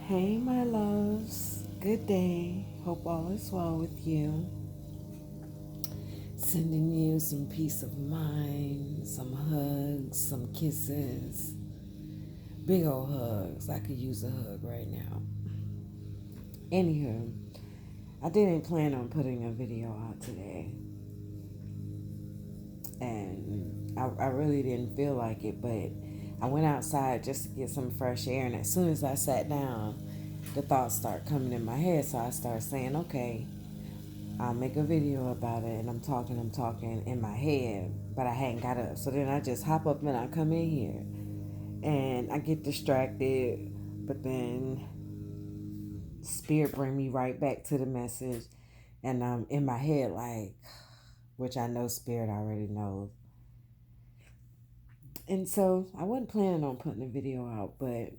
Hey, my loves. Good day. Hope all is well with you. Sending you some peace of mind, some hugs, some kisses. Big old hugs. I could use a hug right now. Anywho, I didn't plan on putting a video out today. And I really didn't feel like it, but I went outside just to get some fresh air. And as soon as I sat down, the thoughts start coming in my head. So I start saying, okay, I'll make a video about it, and I'm talking in my head, but I hadn't got up. So then I just hop up and I come in here, and I get distracted, but then Spirit bring me right back to the message, and I'm in my head like, which I know Spirit already knows. And so I wasn't planning on putting a video out, but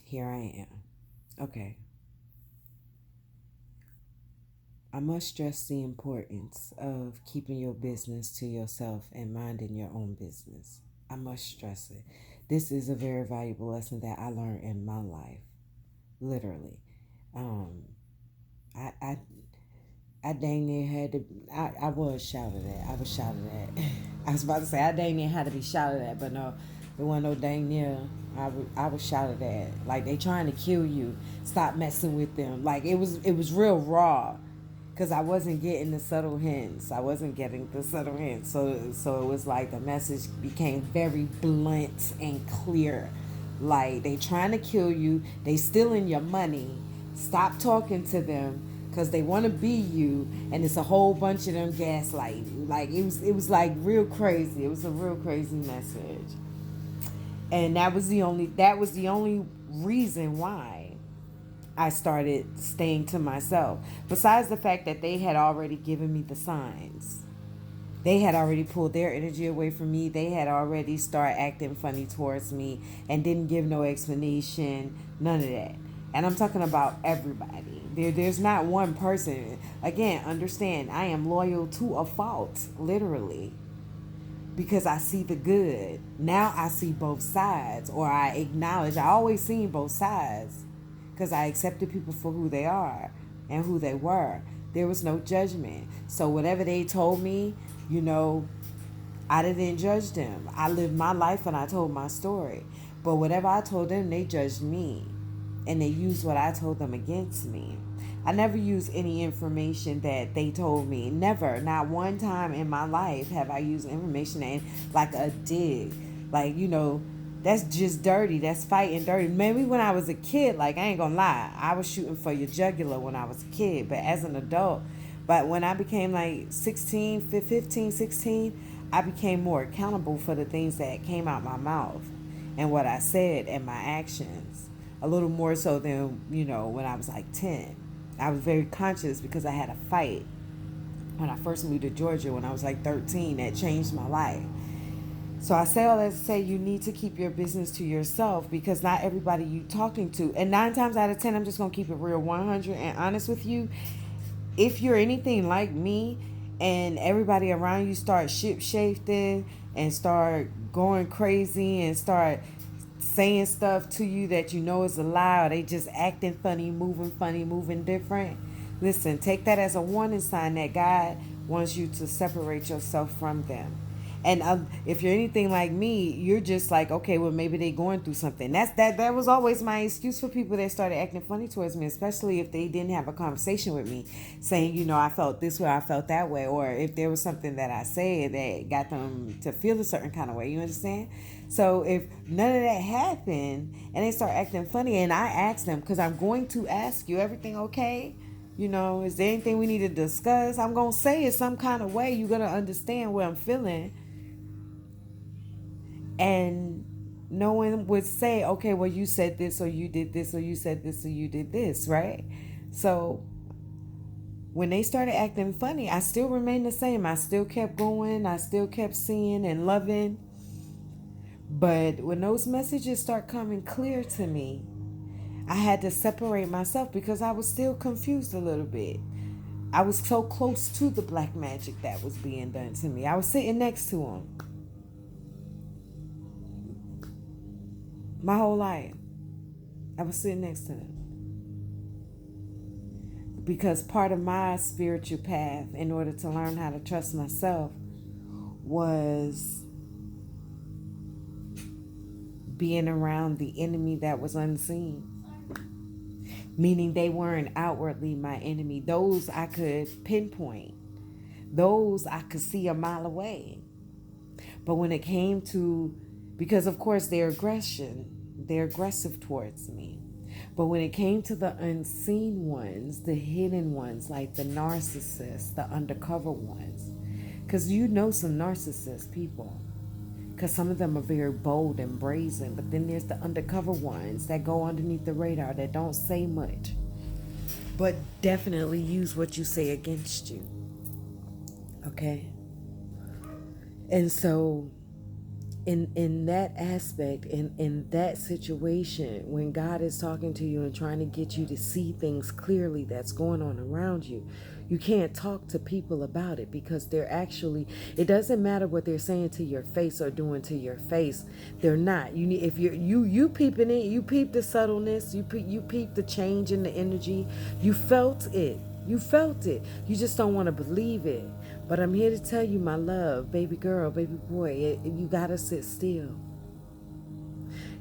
here I am. Okay. I must stress the importance of keeping your business to yourself and minding your own business. I must stress it. This is a very valuable lesson that I learned in my life, literally. Um, I, I, I dang near had to. I was shouted at. I was shouted at. I was about to say I dang near had to be shouted at, but no, there wasn't no dang near. I was shouted at. Like they trying to kill you. Stop messing with them. Like it was real raw because I wasn't getting the subtle hints. I wasn't getting the subtle hints. So it was like the message became very blunt and clear. Like they trying to kill you. They stealing your money. Stop talking to them because they want to be you, and it's a whole bunch of them gaslighting. Like it was like real crazy. It was a real crazy message, and that was the only reason why I started staying to myself. Besides the fact that they had already given me the signs. They had already pulled their energy away from me. They had already started acting funny towards me and didn't give no explanation, none of that. And I'm talking about everybody. There's not one person. Again, understand, I am loyal to a fault, literally, because I see the good. Now I see both sides, or I acknowledge. I always seen both sides because I accepted people for who they are and who they were. There was no judgment. So whatever they told me, you know, I didn't judge them. I lived my life and I told my story. But whatever I told them, they judged me. And they used what I told them against me. I never used any information that they told me. Never. Not one time in my life have I used information that, like a dig. Like, that's just dirty. That's fighting dirty. Maybe when I was a kid, like, I ain't gonna lie, I was shooting for your jugular when I was a kid. But as an adult, but when I became like 16, 15, 16, I became more accountable for the things that came out my mouth and what I said and my actions. A little more so than, when I was like 10. I was very conscious because I had a fight when I first moved to Georgia when I was like 13 that changed my life. So I say all that to say you need to keep your business to yourself because not everybody you talking to, and 9 times out of 10, I'm just going to keep it real 100 and honest with you. If you're anything like me and everybody around you start ship shifting and start going crazy and start saying stuff to you that you know is a lie, or they just acting funny, moving different, listen, take that as a warning sign that God wants you to separate yourself from them. And if you're anything like me, you're just like, okay, well, maybe they going through something. That was always my excuse for people that started acting funny towards me, especially if they didn't have a conversation with me, saying, I felt this way, I felt that way, or if there was something that I said that got them to feel a certain kind of way. You understand? So if none of that happened and they start acting funny, and I ask them, because I'm going to ask you, everything okay? Is there anything we need to discuss? I'm going to say it some kind of way. You're going to understand what I'm feeling. And no one would say, okay, well, you said this, or you did this, or you said this, or you did this, right? So when they started acting funny, I still remained the same. I still kept going. I still kept seeing and loving. But when those messages start coming clear to me, I had to separate myself because I was still confused a little bit. I was so close to the black magic that was being done to me. I was sitting next to him my whole life. I was sitting next to them because part of my spiritual path, in order to learn how to trust myself, was being around the enemy that was unseen, meaning they weren't outwardly my enemy. Those I could pinpoint, those I could see a mile away. But when it came to, because of course they're aggressive towards me. But when it came to the unseen ones, the hidden ones, like the narcissists, the undercover ones, because you know some narcissist people, because some of them are very bold and brazen, but then there's the undercover ones that go underneath the radar that don't say much, but definitely use what you say against you. Okay? And so in that aspect, in that situation, when God is talking to you and trying to get you to see things clearly that's going on around you, you can't talk to people about it, because they're actually, it doesn't matter what they're saying to your face or doing to your face. They're not. You need, if you peeping it, you peep the subtleness, you peep the change in the energy. You felt it. You felt it. You just don't want to believe it. But I'm here to tell you, my love, baby girl, baby boy, you gotta sit still.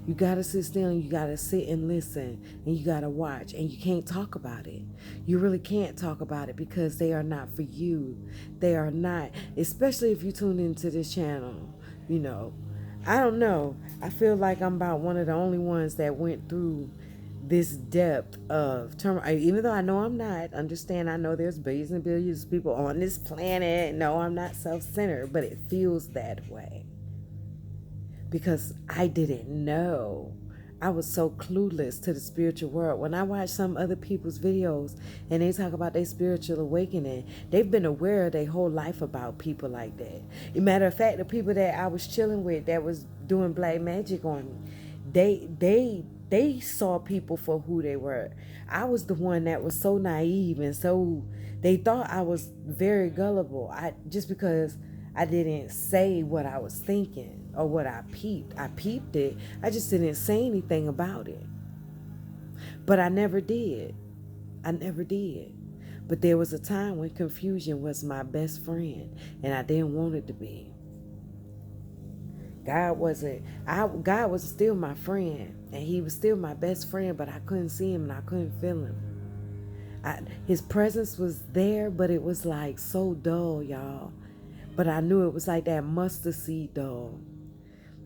You gotta sit still, and you gotta sit and listen, and you gotta watch, and you can't talk about it. You really can't talk about it, because they are not for you. They are not, especially if you tune into this channel. You know, I don't know. I feel like I'm about one of the only ones that went through this depth of turmoil. Even though I know I'm not, understand, I know there's billions and billions of people on this planet. No, I'm not self-centered, but it feels that way because I didn't know. I was so clueless to the spiritual world. When I watch some other people's videos and they talk about their spiritual awakening, they've been aware their whole life about people like that. As a matter of fact, the people that I was chilling with that was doing black magic on me, they saw people for who they were. I was the one that was so naive, and so they thought I was very gullible. I just because I didn't say what I was thinking or what I peeped. I peeped it. I just didn't say anything about it. But I never did. I never did. But there was a time when confusion was my best friend, and I didn't want it to be. God wasn't. God was still my friend, and He was still my best friend. But I couldn't see Him, and I couldn't feel Him. His presence was there, but it was like so dull, y'all. But I knew it was like that mustard seed dull.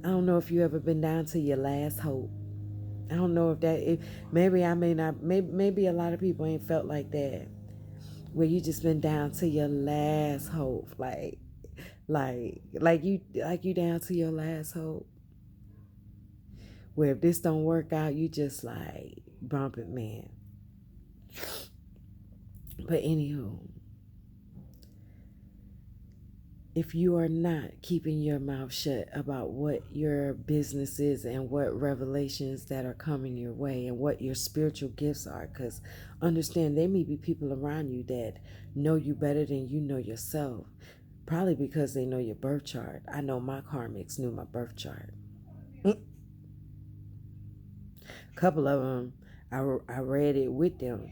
I don't know if you ever been down to your last hope. I don't know if that. Maybe I may not. Maybe a lot of people ain't felt like that, where you just been down to your last hope, like you down to your last hope. Where if this don't work out, you just like bump it, man. But anywho, if you are not keeping your mouth shut about what your business is and what revelations that are coming your way and what your spiritual gifts are, because understand there may be people around you that know you better than you know yourself, probably because they know your birth chart. I know my karmics knew my birth chart. A couple of them, I read it with them,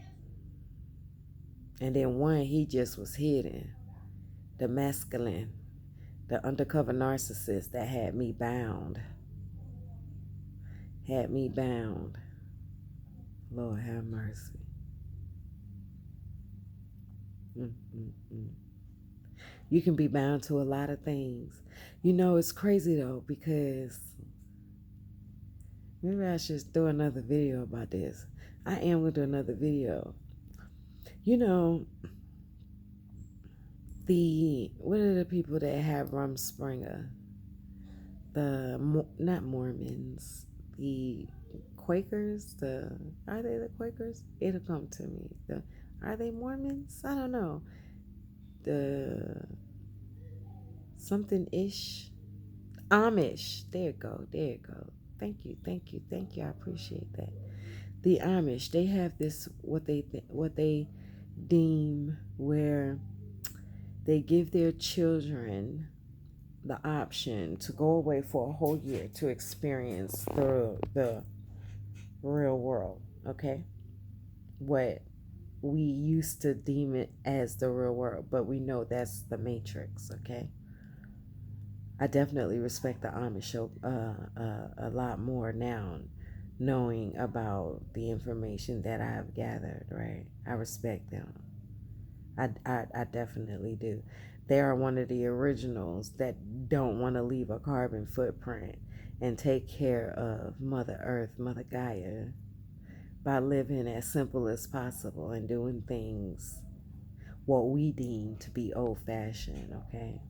and then one, he just was hidden, the masculine, the undercover narcissist that had me bound. Had me bound. Lord have mercy. Mm-mm-mm. You can be bound to a lot of things. You know, it's crazy though, because maybe I should do another video about this. I am going to do another video. You know, what are the people that have Rumspringer? Not Mormons, the Quakers, are they the Quakers? It'll come to me. Are they Mormons? I don't know. The something ish. Amish. There you go. There you go. Thank you. Thank you. Thank you. I appreciate that. The Amish, they have this what they deem where they give their children the option to go away for a whole year to experience real world, okay? What we used to deem it as the real world, but we know that's the matrix, okay? I definitely respect the Amish a lot more now, knowing about the information that I've gathered, right? I respect them. I definitely do. They are one of the originals that don't want to leave a carbon footprint and take care of Mother Earth, Mother Gaia, by living as simple as possible and doing things what we deem to be old fashioned, okay?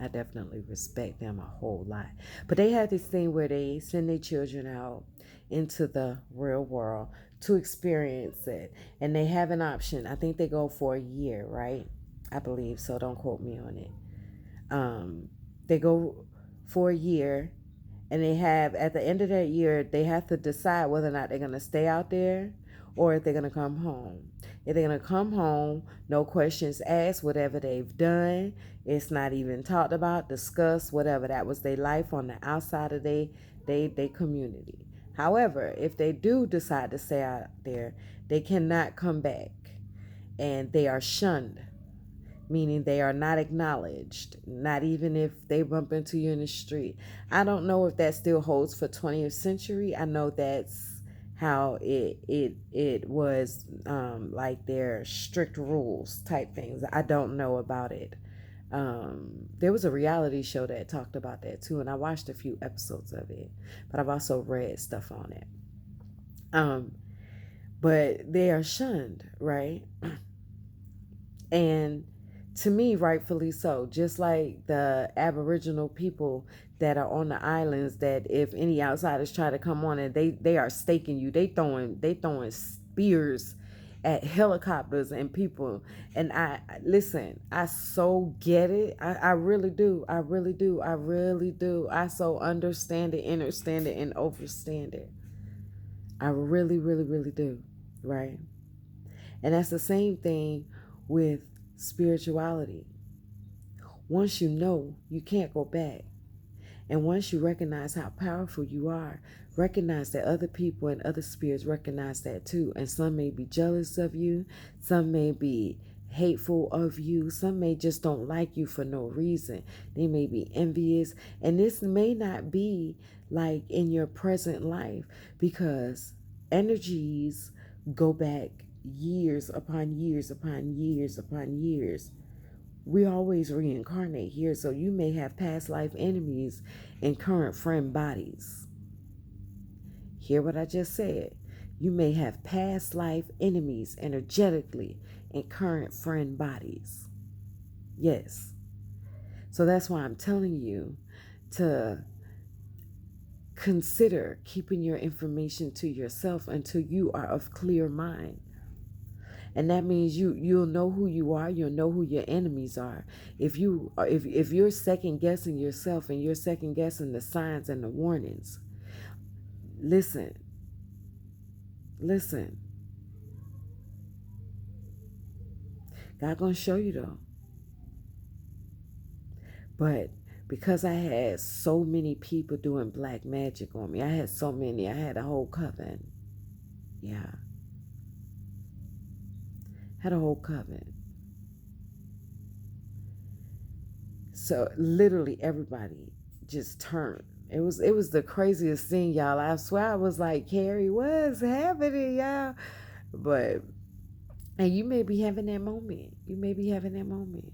I definitely respect them a whole lot. But they have this thing where they send their children out into the real world to experience it. And they have an option. I think they go for a year, right? I believe so. Don't quote me on it. They go for a year, and they have, at the end of that year, they have to decide whether or not they're going to stay out there or if they're going to come home. If they're going to come home, no questions asked, whatever they've done, it's not even talked about, discussed, whatever. That was their life on the outside of their community. However, if they do decide to stay out there, they cannot come back, and they are shunned, meaning they are not acknowledged, not even if they bump into you in the street. I don't know if that still holds for 20th century. I know that's how it was, like their strict rules type things. I don't know about it. There was a reality show that talked about that too, and I watched a few episodes of it, but I've also read stuff on it. Um, but they are shunned, right? And to me, rightfully so. Just like the Aboriginal people that are on the islands, that if any outsiders try to come on, and they are staking you, they throwing spears at helicopters and people. And I listen, I so get it. I really do. I really do. I really do. I so understand it, understand it, and overstand it. I really, really, really do. Right. And that's the same thing with spirituality. Once you know, you can't go back. And once you recognize how powerful you are, recognize that other people and other spirits recognize that too. And some may be jealous of you, some may be hateful of you, some may just don't like you for no reason. They may be envious. And this may not be like in your present life, because energies go back years upon years upon years upon years. We always reincarnate here, so you may have past life enemies in current friend bodies. Hear what I just said. You may have past life enemies energetically in current friend bodies. Yes. So that's why I'm telling you to consider keeping your information to yourself until you are of clear mind. And that means you'll know who you are, you'll know who your enemies are. If you're second guessing yourself and you're second guessing the signs and the warnings, listen, listen. God gonna show you though. But because I had so many people doing black magic on me, I had so many, I had a whole coven. Yeah. Had a whole coven. So literally everybody just turned. It was the craziest thing, y'all. I swear I was like, Carrie, what's happening, y'all? But and you may be having that moment. You may be having that moment.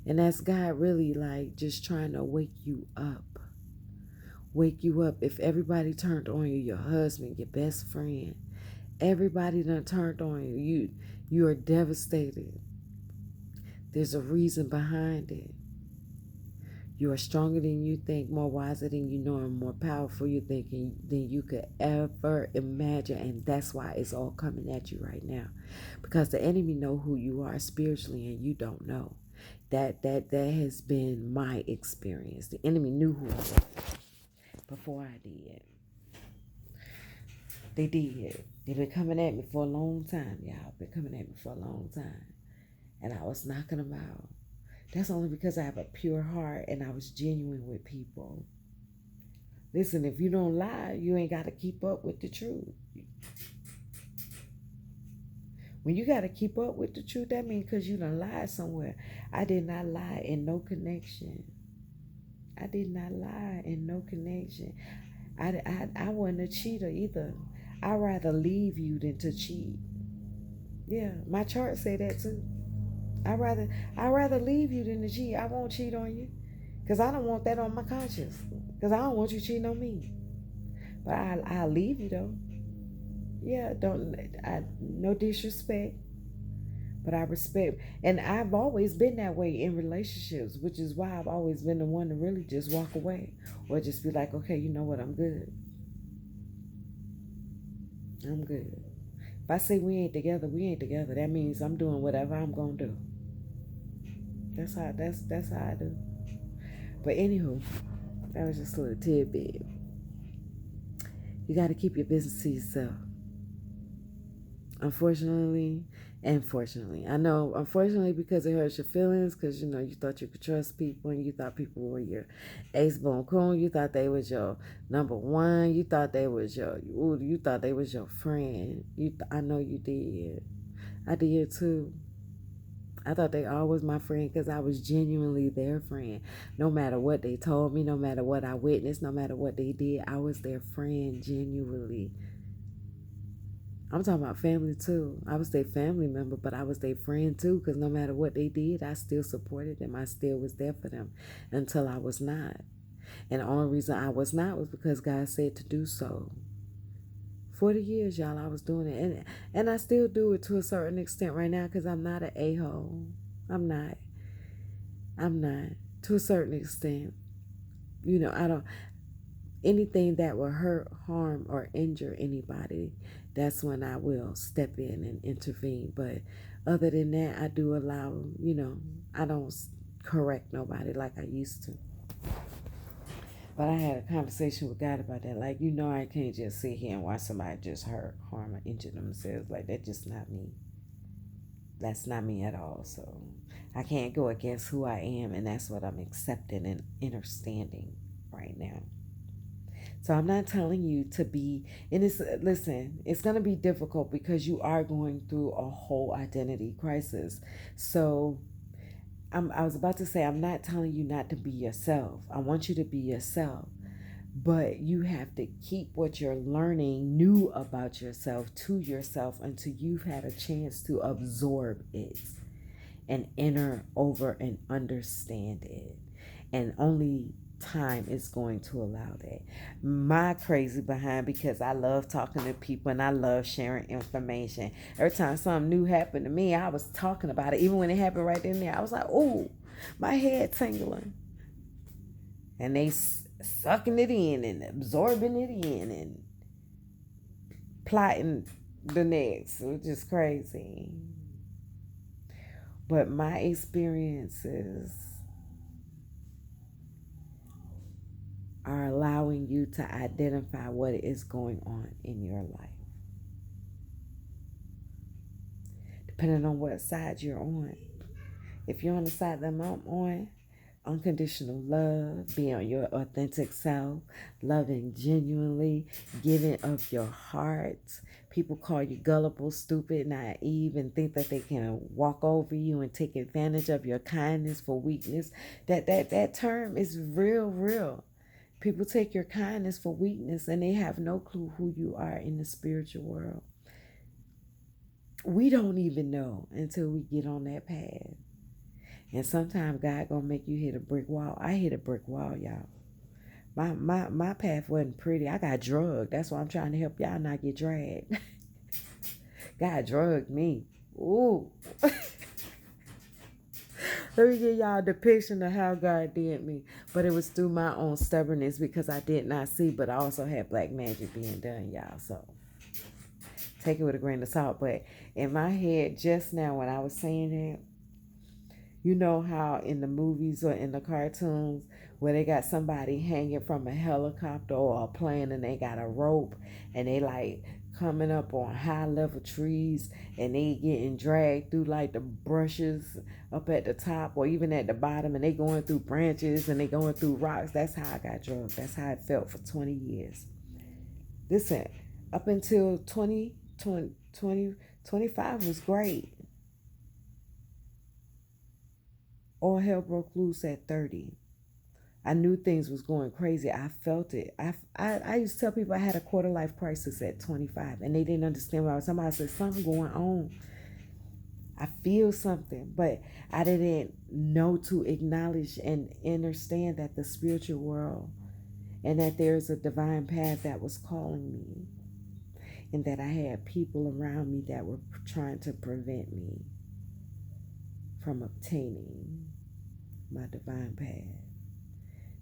And that's God really like just trying to wake you up. Wake you up. If everybody turned on you, your husband, your best friend, everybody done turned on you. You are devastated. There's a reason behind it. You are stronger than you think, more wiser than you know, and more powerful you think than you could ever imagine. And that's why it's all coming at you right now. Because the enemy know who you are spiritually and you don't know. That has been my experience. The enemy knew who I was before I did. They did. They've been coming at me for a long time, y'all. Been coming at me for a long time. And I was knocking them out. That's only because I have a pure heart and I was genuine with people. Listen, if you don't lie, you ain't got to keep up with the truth. When you got to keep up with the truth, that means because you done lied somewhere. I did not lie in no connection. I did not lie in no connection. I wasn't a cheater either. I'd rather leave you than to cheat. Yeah, my chart say that too. I rather leave you than to cheat. I won't cheat on you, cause I don't want that on my conscience. Cause I don't want you cheating on me. But I'll leave you though. Yeah, don't no disrespect, but I respect. And I've always been that way in relationships, which is why I've always been the one to really just walk away or just be like, okay, you know what, I'm good. I'm good. If I say we ain't together, we ain't together. That means I'm doing whatever I'm gonna do. That's how I do. But anywho, that was just a little tidbit. You got to keep your business to yourself. Unfortunately, and fortunately, I know. Unfortunately, because it hurts your feelings, because you thought you could trust people, and you thought people were your ace boom coon. You thought they was your number one. You thought they was you thought they was your friend. I know you did. I did too. I thought they always my friend because I was genuinely their friend. No matter what they told me, no matter what I witnessed, no matter what they did, I was their friend genuinely. I'm talking about family too. I was their family member, but I was their friend too because no matter what they did, I still supported them. I still was there for them until I was not. And the only reason I was not was because God said to do so. 40 years, y'all, I was doing it. And I still do it to a certain extent right now because I'm not an a-hole. I'm not. To a certain extent. I don't. Anything that will hurt, harm, or injure anybody, that's when I will step in and intervene. But other than that, I do allow, I don't correct nobody like I used to. But I had a conversation with God about that. Like, I can't just sit here and watch somebody just hurt, harm, or injure themselves. Like, that's just not me. That's not me at all. So I can't go against who I am, and that's what I'm accepting and understanding right now. So I'm not telling you to be, and listen, it's going to be difficult because you are going through a whole identity crisis. So I was about to say, I'm not telling you not to be yourself. I want you to be yourself. But you have to keep what you're learning new about yourself to yourself until you've had a chance to absorb it and enter over and understand it. And only time is going to allow that. My crazy behind, because I love talking to people and I love sharing information. Every time something new happened to me, I was talking about it. Even when it happened right then and there, I was like, oh, my head tingling. And they sucking it in and absorbing it in and plotting the next, which is crazy. But my experiences are allowing you to identify what is going on in your life. Depending on what side you're on. If you're on the side that I'm on, unconditional love, being your authentic self, loving genuinely, giving of your heart. People call you gullible, stupid, naive, and think that they can walk over you and take advantage of your kindness for weakness. That term is real. People take your kindness for weakness and they have no clue who you are in the spiritual world. We don't even know until we get on that path. And sometimes God gonna make you hit a brick wall. I hit a brick wall, y'all. My path wasn't pretty. I got drugged. That's why I'm trying to help y'all not get dragged. God drugged me. Ooh. Let me give y'all a depiction of how God did me. But it was through my own stubbornness because I did not see, but I also had black magic being done, y'all. So take it with a grain of salt. But in my head just now when I was saying that, you know how in the movies or in the cartoons where they got somebody hanging from a helicopter or a plane and they got a rope and they like coming up on high level trees and they getting dragged through like the brushes up at the top or even at the bottom and they going through branches and they going through rocks. That's how I got drugged. That's how it felt for 20 years. Listen, Up until 25 was great. All hell broke loose at 30. I knew things was going crazy. I felt it. I used to tell people I had a quarter life crisis at 25, and they didn't understand what I was talking about. I said, something going on. I feel something, but I didn't know to acknowledge and understand that the spiritual world and that there's a divine path that was calling me, and that I had people around me that were trying to prevent me from obtaining my divine path.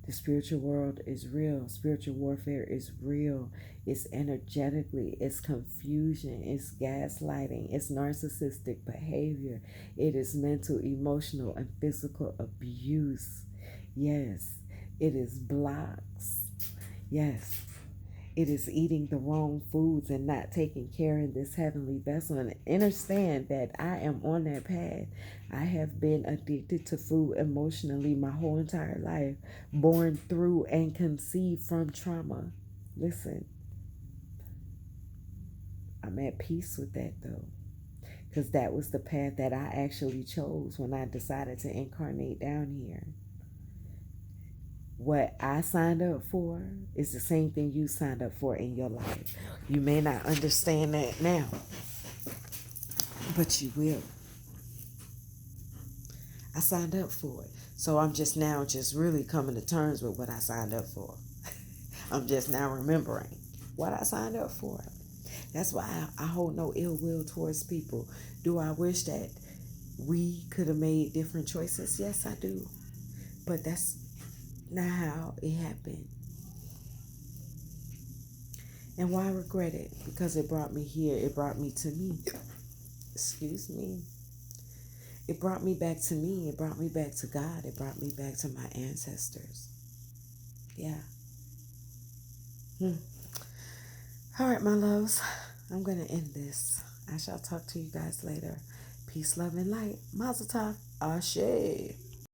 The spiritual world is real. Spiritual warfare is real. It's energetically, it's confusion, it's gaslighting, it's narcissistic behavior, it is mental, emotional, and physical abuse. Yes, it is blocks. Yes, it is eating the wrong foods and not taking care of this heavenly vessel. And understand that I am on that path. I have been addicted to food emotionally my whole entire life, born through and conceived from trauma. Listen, I'm at peace with that though, because that was the path that I actually chose when I decided to incarnate down here. What I signed up for is the same thing you signed up for in your life. You may not understand that now, but you will. I signed up for it. So I'm just now just really coming to terms with what I signed up for. I'm just now remembering what I signed up for. That's why I hold no ill will towards people. Do I wish that we could have made different choices? Yes, I do. But that's not how it happened. And why regret it? Because it brought me here. It brought me to me. Excuse me. It brought me back to me. It brought me back to God. It brought me back to my ancestors. Yeah. All right, my loves. I'm going to end this. I shall talk to you guys later. Peace, love, and light. Mazel tov. Ashe.